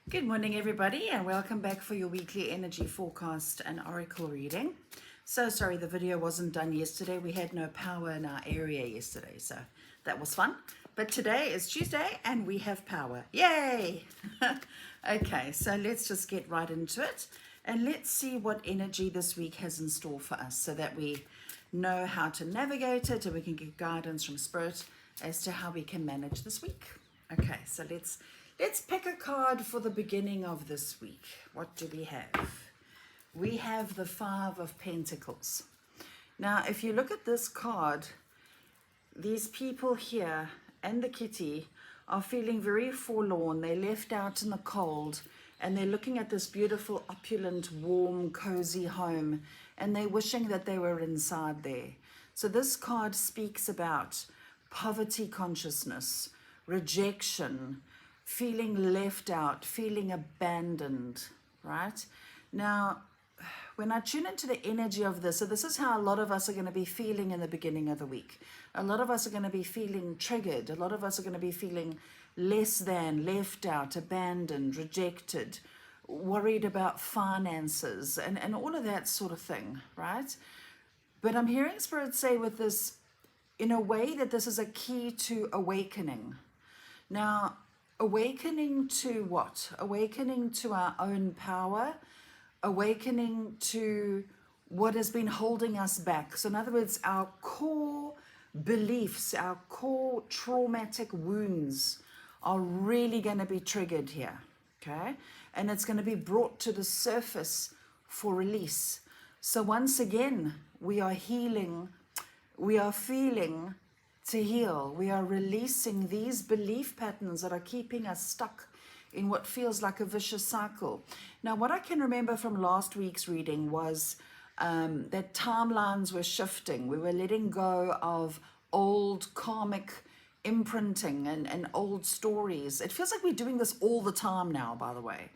Good morning, everybody, and welcome back for your weekly energy forecast and oracle reading. So sorry the video wasn't done yesterday. We had no power in our area yesterday, so that was fun. But today is Tuesday and we have power. Yay! Okay, so let's just get right into it and let's see what energy this week has in store for us so that we know how to navigate it and we can get guidance from Spirit as to how we can manage this week. Okay, so let's pick a card for the beginning of this week. What do we have? We have the Five of Pentacles. Now, if you look at this card, these people here and the kitty are feeling very forlorn. They're left out in the cold and they're looking at this beautiful, opulent, warm, cozy home and they're wishing that they were inside there. So this card speaks about poverty consciousness, rejection, feeling left out, feeling abandoned, right? Now, when I tune into the energy of this, so this is how a lot of us are going to be feeling in the beginning of the week. A lot of us are going to be feeling triggered. A lot of us are going to be feeling less than, left out, abandoned, rejected, worried about finances, and all of that sort of thing, right? But I'm hearing Spirit say with this, in a way, that this is a key to awakening. Now, awakening to what? Awakening to our own power, awakening to what has been holding us back. So in other words, our core beliefs, our core traumatic wounds are really going to be triggered here, okay? And it's going to be brought to the surface for release. So once again, we are healing, we are feeling to heal. We are releasing these belief patterns that are keeping us stuck in what feels like a vicious cycle. Now, what I can remember from last week's reading was that timelines were shifting. We were letting go of old karmic imprinting and old stories. It feels like we're doing this all the time now, by the way.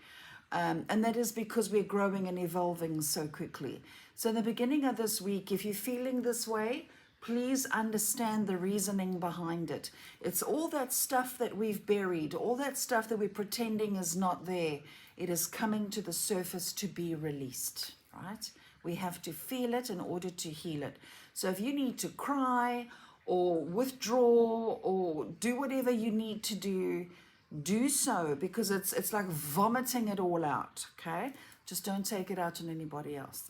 And that is because we're growing and evolving so quickly. So in the beginning of this week, if you're feeling this way, please understand the reasoning behind it. It's all that stuff that we've buried, all that stuff that we're pretending is not there. It is coming to the surface to be released, right? We have to feel it in order to heal it. So if you need to cry or withdraw or do whatever you need to do so, because it's like vomiting it all out, okay? Just don't take it out on anybody else.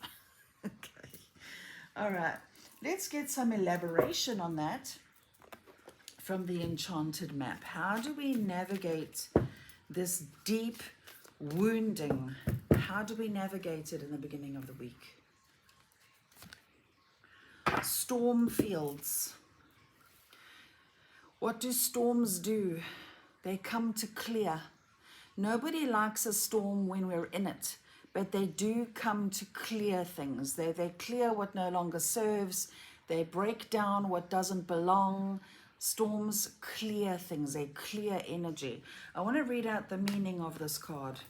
Okay. All right. Let's get some elaboration on that from the Enchanted Map. How do we navigate this deep wounding? How do we navigate it in the beginning of the week? Storm fields. What do storms do? They come to clear. Nobody likes a storm when we're in it, but they do come to clear things. They clear what no longer serves. They break down what doesn't belong. Storms clear things. They clear energy. I want to read out the meaning of this card.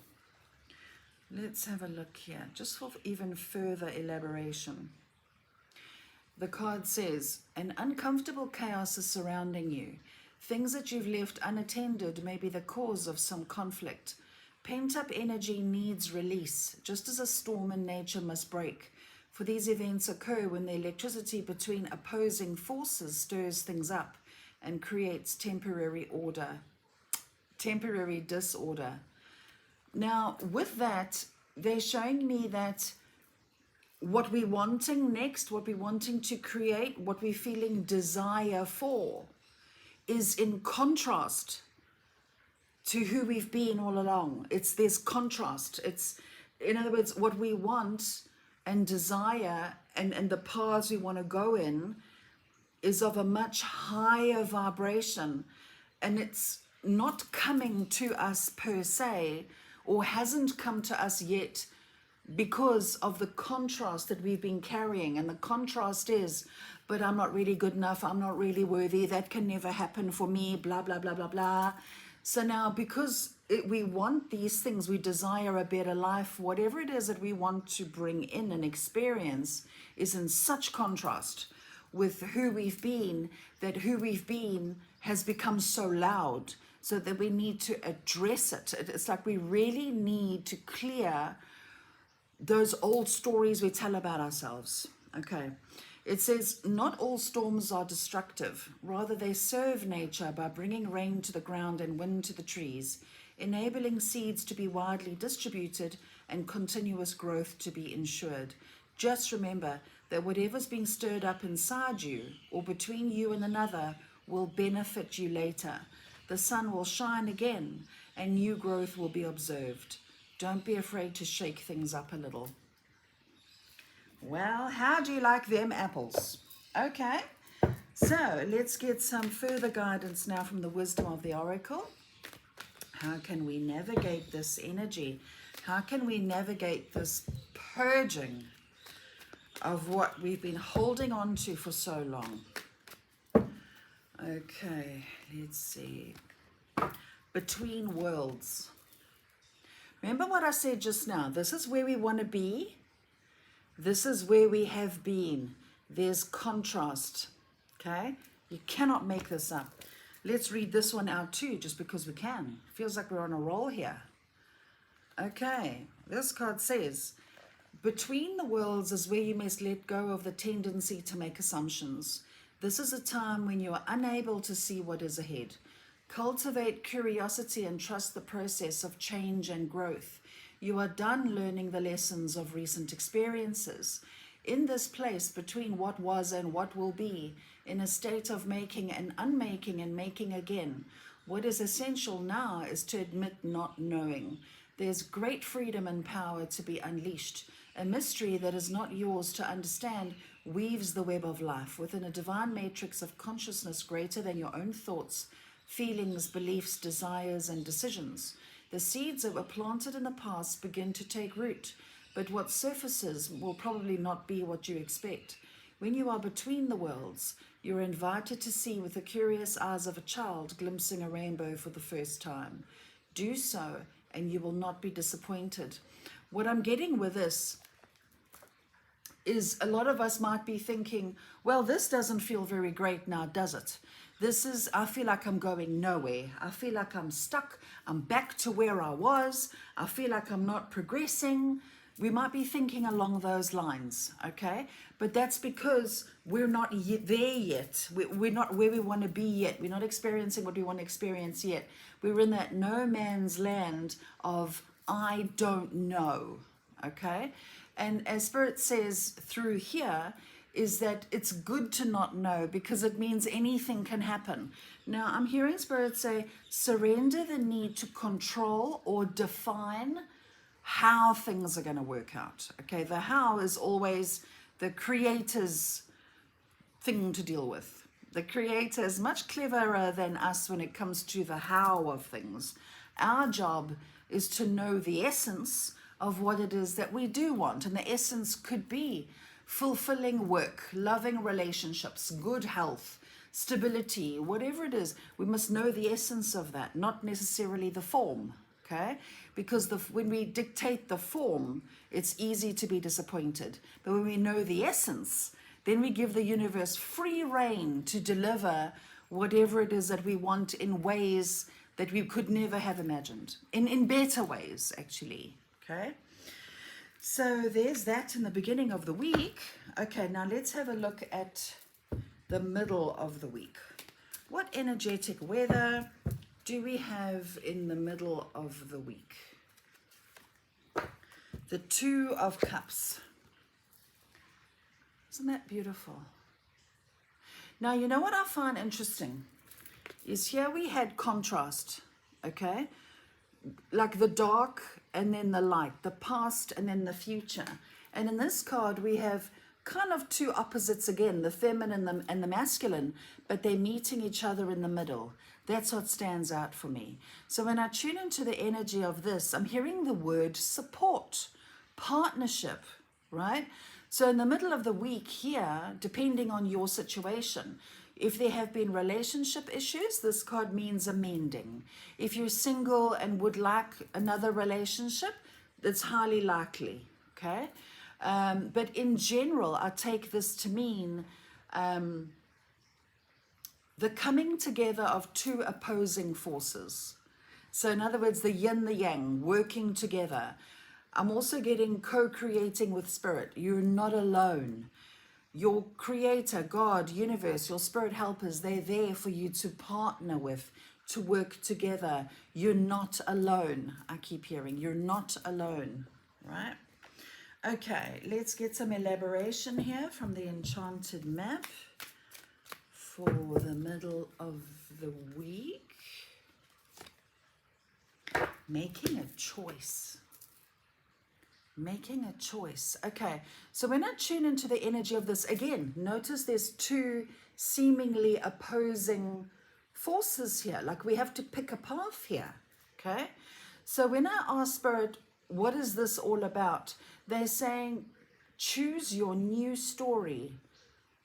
Let's have a look here, just for even further elaboration. The card says, an uncomfortable chaos is surrounding you. Things that you've left unattended may be the cause of some conflict. Pent-up energy needs release, just as a storm in nature must break. For these events occur when the electricity between opposing forces stirs things up and creates temporary disorder. Now, with that, they're showing me that what we're wanting next, what we're wanting to create, what we're feeling desire for, is in contrast to who we've been all along. There's contrast. It's, in other words, what we want and desire and the paths we want to go in is of a much higher vibration, and it's not coming to us per se, or hasn't come to us yet, because of the contrast that we've been carrying. And the contrast is, but I'm not really good enough, I'm not really worthy, that can never happen for me, blah, blah, blah, blah, blah. So now, because we want these things, we desire a better life, whatever it is that we want to bring in and experience is in such contrast with who we've been, that who we've been has become so loud. so that we need to address it. It's like we really need to clear those old stories we tell about ourselves. Okay. It says, not all storms are destructive. Rather, they serve nature by bringing rain to the ground and wind to the trees, enabling seeds to be widely distributed and continuous growth to be ensured. Just remember that whatever's being stirred up inside you or between you and another will benefit you later. The sun will shine again and new growth will be observed. Don't be afraid to shake things up a little. Well, how do you like them apples? Okay, so let's get some further guidance now from the wisdom of the oracle. How can we navigate this energy? How can we navigate this purging of what we've been holding on to for so long? Okay, let's see. Between worlds. Remember what I said just now? This is where we want to be. This is where we have been. There's contrast, okay? You cannot make this up. Let's read this one out too, just because we can. Feels like we're on a roll here. Okay, this card says, between the worlds is where you must let go of the tendency to make assumptions. This is a time when you are unable to see what is ahead. Cultivate curiosity and trust the process of change and growth. You are done learning the lessons of recent experiences. In this place between what was and what will be, in a state of making and unmaking and making again, what is essential now is to admit not knowing. There's great freedom and power to be unleashed. A mystery that is not yours to understand weaves the web of life within a divine matrix of consciousness greater than your own thoughts, feelings, beliefs, desires, and decisions. The seeds that were planted in the past begin to take root, but what surfaces will probably not be what you expect. When you are between the worlds, you're invited to see with the curious eyes of a child glimpsing a rainbow for the first time. Do so, and you will not be disappointed. What I'm getting with this is a lot of us might be thinking, well, this doesn't feel very great now, does it? I feel like I'm going nowhere. I feel like I'm stuck. I'm back to where I was. I feel like I'm not progressing. We might be thinking along those lines, okay? But that's because we're not there yet. We're not where we want to be yet. We're not experiencing what we want to experience yet. We're in that no man's land of I don't know, okay? And as Spirit says through here, is that it's good to not know because it means anything can happen. Now, I'm hearing Spirit say, surrender the need to control or define how things are going to work out. Okay, the how is always the Creator's thing to deal with. The Creator is much cleverer than us when it comes to the how of things. Our job is to know the essence of what it is that we do want. And the essence could be fulfilling work, loving relationships, good health, stability, whatever it is. We must know the essence of that, not necessarily the form, okay? Because when we dictate the form, it's easy to be disappointed. But when we know the essence, then we give the universe free rein to deliver whatever it is that we want in ways that we could never have imagined, in better ways, actually, okay? So there's that in the beginning of the week. Okay, now let's have a look at the middle of the week. What energetic weather do we have in the middle of the week? The Two of Cups. Isn't that beautiful? Now, you know what I find interesting is here we had contrast, okay? Like the dark and then the light, the past and then the future. And in this card, we have kind of two opposites again, the feminine and the masculine, but they're meeting each other in the middle. That's what stands out for me. So when I tune into the energy of this, I'm hearing the word support, partnership, right? So in the middle of the week here, depending on your situation, if there have been relationship issues, this card means amending. If you're single and would like another relationship, it's highly likely, okay? But in general, I take this to mean the coming together of two opposing forces. So in other words, the yin, the yang, working together. I'm also getting co-creating with spirit. You're not alone. Your creator, God, universe, your spirit helpers, they're there for you to partner with, to work together. You're not alone. I keep hearing, you're not alone, right? Okay, let's get some elaboration here from the Enchanted Map for the middle of the week. Making a choice. Making a choice. Okay, so when I tune into the energy of this, again, notice there's two seemingly opposing forces here. Like we have to pick a path here, okay? So when I ask Spirit, what is this all about? They're saying, choose your new story.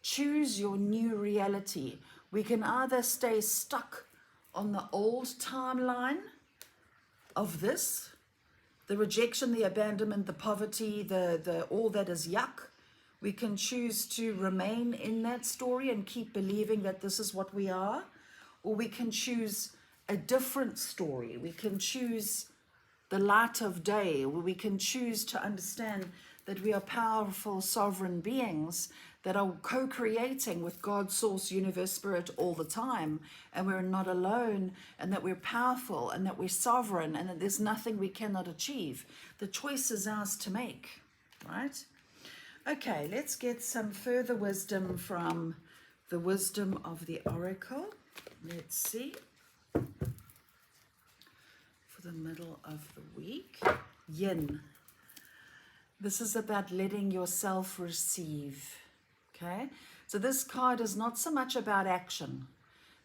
Choose your new reality. We can either stay stuck on the old timeline of this, the rejection, the abandonment, the poverty, the all that is yuck. We can choose to remain in that story and keep believing that this is what we are, or we can choose a different story. We can choose the light of day, where we can choose to understand that we are powerful, sovereign beings that are co-creating with God, Source, Universe, Spirit all the time, and we're not alone, and that we're powerful, and that we're sovereign, and that there's nothing we cannot achieve. The choice is ours to make, right? Okay, let's get some further wisdom from the wisdom of the Oracle. Let's see. For the middle of the week. Yin. This is about letting yourself receive. Okay, so this card is not so much about action.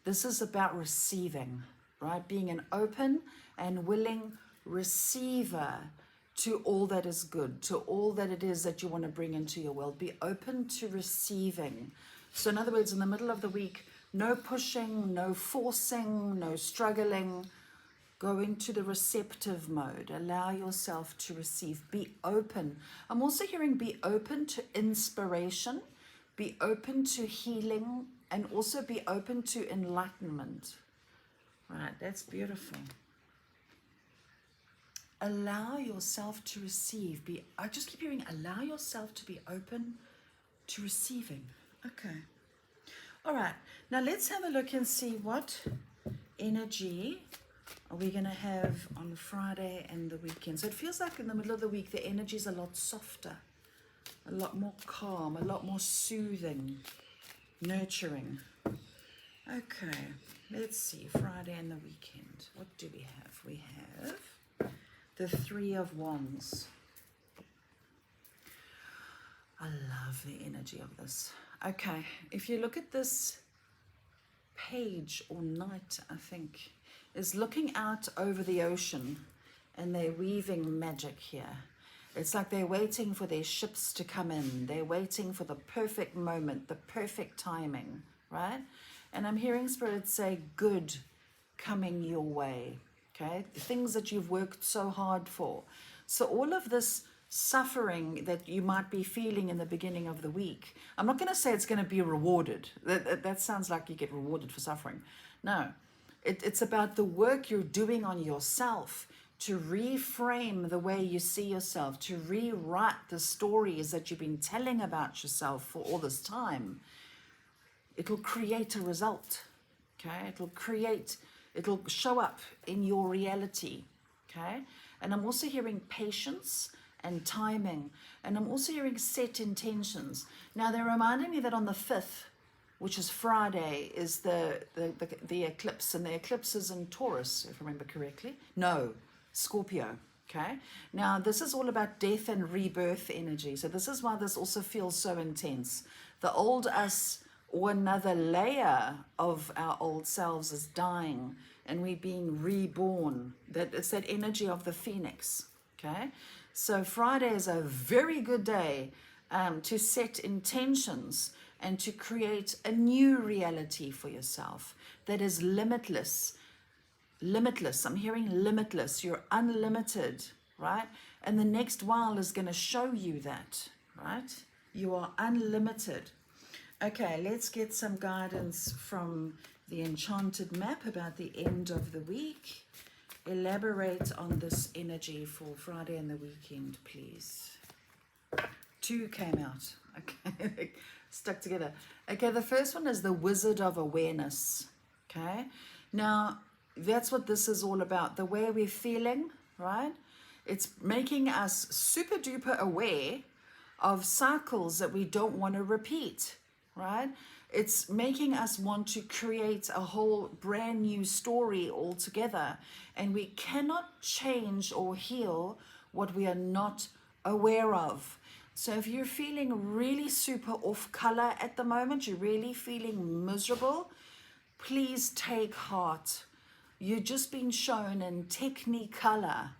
This is about receiving, right? Being an open and willing receiver to all that is good, to all that it is that you want to bring into your world. Be open to receiving. So in other words, in the middle of the week, no pushing, no forcing, no struggling. Go into the receptive mode. Allow yourself to receive. Be open. I'm also hearing be open to inspiration. Be open to healing, and also be open to enlightenment. Right, that's beautiful. Allow yourself to receive. I just keep hearing, allow yourself to be open to receiving. Okay. All right, now let's have a look and see what energy are we going to have on Friday and the weekend. So it feels like in the middle of the week, the energy is a lot softer, a lot more calm, a lot more soothing, nurturing. Okay, let's see, Friday and the weekend. What do we have? We have the Three of Wands. I love the energy of this. Okay, if you look at this page or knight, I think, is looking out over the ocean, and they're weaving magic here. It's like they're waiting for their ships to come in. They're waiting for the perfect moment, the perfect timing, right? And I'm hearing Spirit say, good coming your way, okay? The things that you've worked so hard for. So all of this suffering that you might be feeling in the beginning of the week, I'm not going to say it's going to be rewarded. That sounds like you get rewarded for suffering. No, it's about the work you're doing on yourself to reframe the way you see yourself, to rewrite the stories that you've been telling about yourself for all this time. It'll create a result, okay? It'll show up in your reality, okay? And I'm also hearing patience and timing, and I'm also hearing set intentions. Now, they're reminding me that on the 5th, which is Friday, is the eclipse, and the eclipse is in Taurus, if I remember correctly. No, Scorpio, okay? Now, this is all about death and rebirth energy, so this is why this also feels so intense. The old us, or another layer of our old selves, is dying, and we're being reborn. It's that energy of the phoenix, okay? So Friday is a very good day to set intentions and to create a new reality for yourself that is limitless. Limitless. I'm hearing limitless. You're unlimited, right? And the next while is going to show you that, right? You are unlimited. Okay, let's get some guidance from the enchanted map about the end of the week. Elaborate on this energy for Friday and the weekend, please. 2 came out. Okay, stuck together. Okay, the first one is the Wizard of Awareness. Okay, now that's what this is all about. The way we're feeling, right? It's making us super duper aware of cycles that we don't want to repeat, right? It's making us want to create a whole brand new story altogether. And we cannot change or heal what we are not aware of. So if you're feeling really super off color at the moment, you're really feeling miserable, please take heart. You've just been shown in Technicolor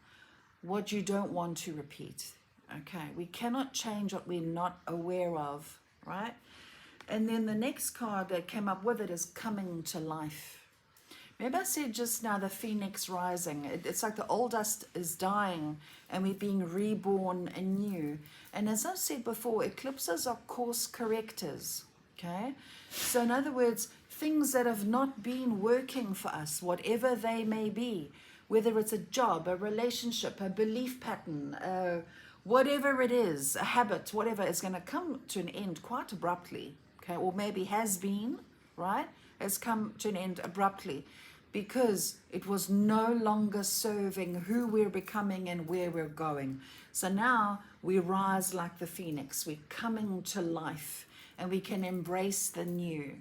what you don't want to repeat. Okay, we cannot change what we're not aware of, right? And then the next card that came up with it is Coming to Life. Remember I said just now the phoenix rising. It's like the old dust is dying and we're being reborn anew. And as I said before, eclipses are course correctors, okay? So in other words, things that have not been working for us, whatever they may be, whether it's a job, a relationship, a belief pattern, whatever it is, a habit, whatever, is going to come to an end quite abruptly, okay? Or maybe has been, right? Has come to an end abruptly because it was no longer serving who we're becoming and where we're going. So now we rise like the phoenix. We're coming to life and we can embrace the new,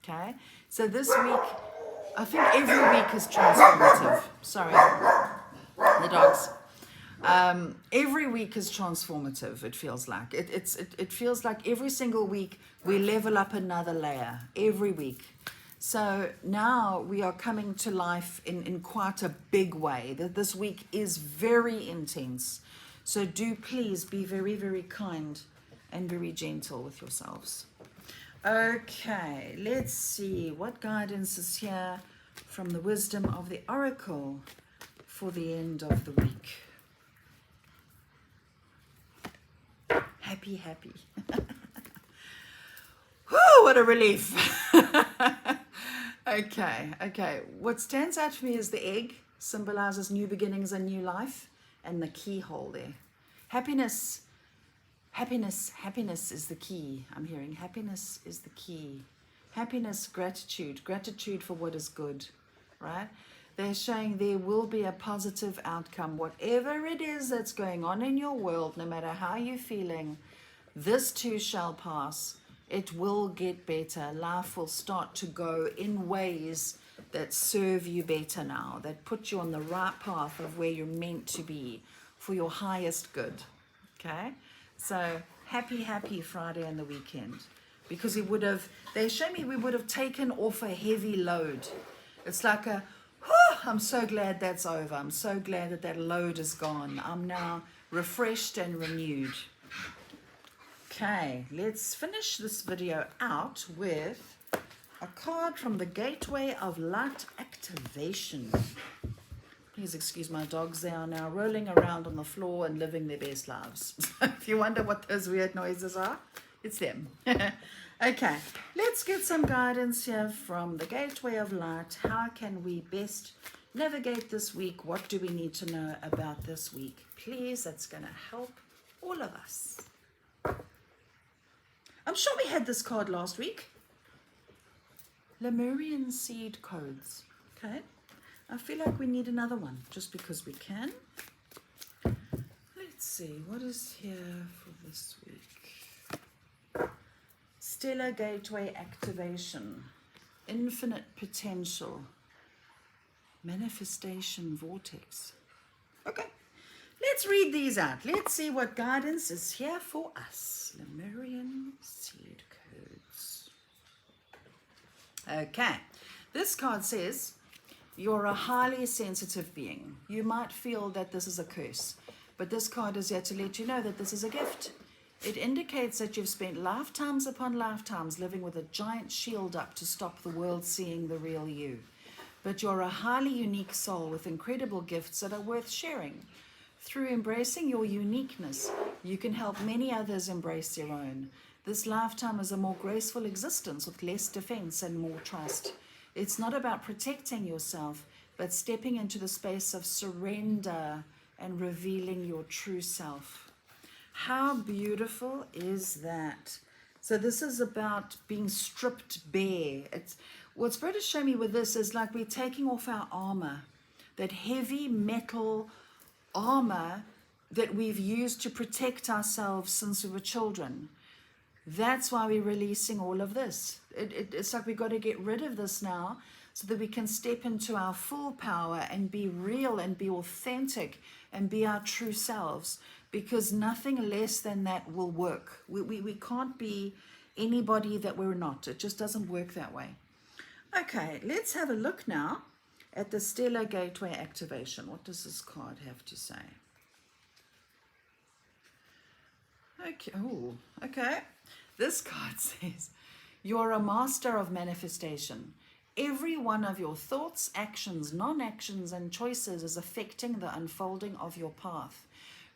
okay? So this week, I think every week is transformative. Sorry, the dogs. Every week is transformative, it feels like. It feels like every single week we level up another layer, every week. So now we are coming to life in quite a big way. This week is very intense. So do please be very, very kind and very gentle with yourselves. Okay, let's see what guidance is here from the wisdom of the Oracle for the end of the week. Happy, happy. Whew, what a relief. Okay. What stands out for me is the egg, symbolizes new beginnings and new life, and the keyhole there. Happiness is the key. I'm hearing happiness is the key. Happiness, gratitude for what is good, right? They're showing there will be a positive outcome. Whatever it is that's going on in your world, no matter how you're feeling, this too shall pass. It will get better. Life will start to go in ways that serve you better now, that put you on the right path of where you're meant to be for your highest good. Okay? So happy Friday and the weekend. Because they show me we would have taken off a heavy load. It's like I'm so glad that's over. I'm so glad that load is gone. I'm now refreshed and renewed. Okay, let's finish this video out with a card from the Gateway of Light Activation. Please excuse my dogs. They are now rolling around on the floor and living their best lives. If you wonder what those weird noises are, it's them. Okay, let's get some guidance here from the Gateway of Light. How can we best navigate this week? What do we need to know about this week? Please, that's going to help all of us. I'm sure we had this card last week. Lemurian seed codes. Okay. I feel like we need another one just because we can. Let's see. What is here for this week? Stellar Gateway Activation. Infinite Potential. Manifestation Vortex. Okay. Let's read these out. Let's see what guidance is here for us. Lemurian seed codes. Okay. This card says, you're a highly sensitive being. You might feel that this is a curse, but this card is here to let you know that this is a gift. It indicates that you've spent lifetimes upon lifetimes living with a giant shield up to stop the world seeing the real you. But you're a highly unique soul with incredible gifts that are worth sharing. Through embracing your uniqueness, you can help many others embrace their own. This lifetime is a more graceful existence with less defense and more trust. It's not about protecting yourself, but stepping into the space of surrender and revealing your true self. How beautiful is that? So this is about being stripped bare. It's what Spirit is showing me with this is like we're taking off our armor, that heavy metal armor that we've used to protect ourselves since we were children. That's why we're releasing all of this. It's like we've got to get rid of this now so that we can step into our full power and be real and be authentic and be our true selves, because nothing less than that will work. We can't be anybody that we're not. It just doesn't work that way. Okay, let's have a look now at the Stellar Gateway activation. What does this card have to say? Okay, oh, okay. This card says, you're a master of manifestation. Every one of your thoughts, actions, non-actions, and choices is affecting the unfolding of your path.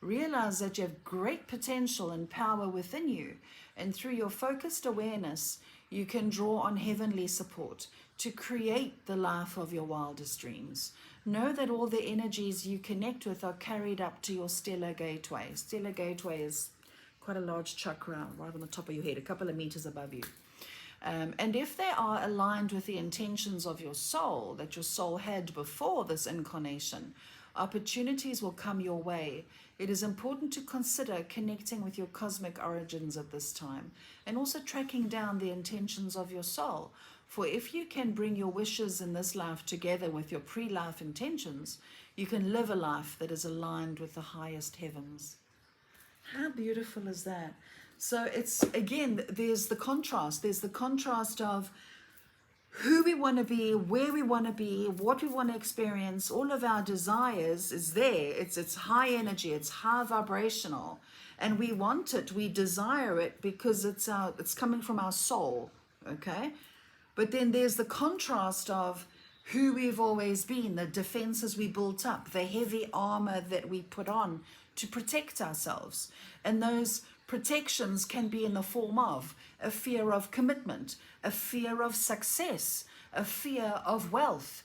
Realize that you have great potential and power within you, and through your focused awareness, you can draw on heavenly support to create the life of your wildest dreams. Know that all the energies you connect with are carried up to your Stellar Gateway. Stellar Gateway is quite a large chakra right on the top of your head, a couple of meters above you. And if they are aligned with the intentions of your soul, that your soul had before this incarnation, opportunities will come your way. It is important to consider connecting with your cosmic origins at this time, and also tracking down the intentions of your soul. For if you can bring your wishes in this life together with your pre-life intentions, you can live a life that is aligned with the highest heavens. How beautiful is that? So it's, again, there's the contrast. There's the contrast of who we want to be, where we want to be, what we want to experience. All of our desires is there. It's high energy, it's high vibrational, and we want it, we desire it because it's coming from our soul, okay? But then there's the contrast of who we've always been, the defenses we built up, the heavy armor that we put on to protect ourselves. And those protections can be in the form of a fear of commitment, a fear of success, a fear of wealth,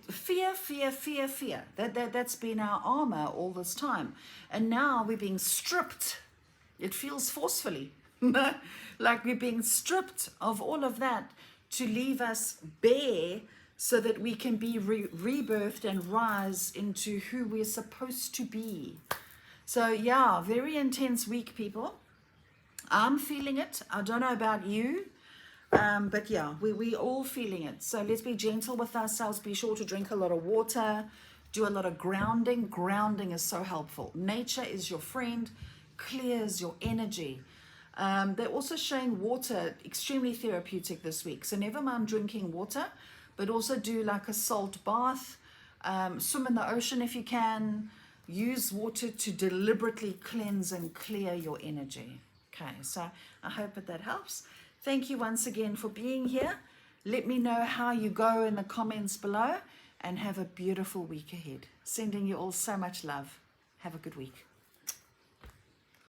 fear. That's been our armor all this time. And now we're being stripped. It feels forcefully, like we're being stripped of all of that to leave us bare so that we can be rebirthed and rise into who we're supposed to be. So yeah, very intense week, people. I'm feeling it. I don't know about you, but yeah, we all feeling it. So let's be gentle with ourselves. Be sure to drink a lot of water, do a lot of grounding. Grounding is so helpful. Nature is your friend, clears your energy. They're also showing water extremely therapeutic this week. So never mind drinking water, but also do like a salt bath, swim in the ocean if you can. Use water to deliberately cleanse and clear your energy. Okay, so I hope that helps. Thank you once again for being here. Let me know how you go in the comments below, and have a beautiful week ahead. Sending you all so much love. Have a good week.